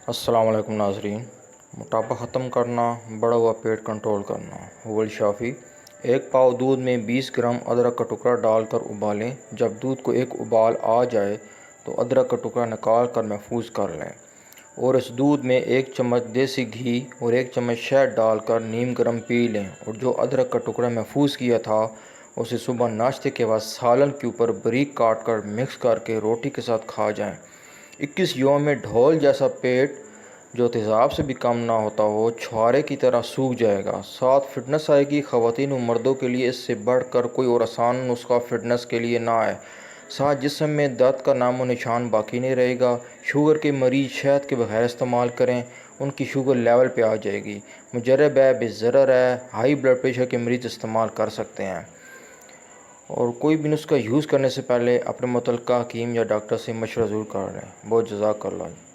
السلام علیکم ناظرین۔ موٹاپا ختم کرنا، بڑا ہوا پیٹ کنٹرول کرنا۔ ولد شافی۔ ایک پاؤ دودھ میں 20 گرام ادرک کا ٹکڑا ڈال کر ابالیں۔ جب دودھ کو ایک ابال آ جائے تو ادرک کا ٹکڑا نکال کر محفوظ کر لیں اور اس دودھ میں 1 چمچ دیسی گھی اور 1 چمچ شہد ڈال کر نیم گرم پی لیں، اور جو ادرک کا ٹکڑا محفوظ کیا تھا اسے صبح ناشتے کے بعد سالن کے اوپر باریک کاٹ کر مکس کر کے روٹی کے ساتھ کھا جائیں۔ 21 یوم میں ڈھول جیسا پیٹ جو تیزاب سے بھی کم نہ ہوتا ہو چھوارے کی طرح سوکھ جائے گا۔ ساتھ فٹنس آئے گی۔ خواتین و مردوں کے لیے اس سے بڑھ کر کوئی اور آسان نسخہ فٹنس کے لیے نہ آئے۔ ساتھ جسم میں درد کا نام و نشان باقی نہیں رہے گا۔ شوگر کے مریض شہد کے بغیر استعمال کریں، ان کی شوگر لیول پہ آ جائے گی۔ مجرب ہے، بے ضرر ہے، ہائی بلڈ پریشر کے مریض استعمال کر سکتے ہیں۔ اور کوئی بھی نسخہ یوز کرنے سے پہلے اپنے متعلقہ حکیم یا ڈاکٹر سے مشورہ ضرور کر لیں۔ بہت جزاک اللہ۔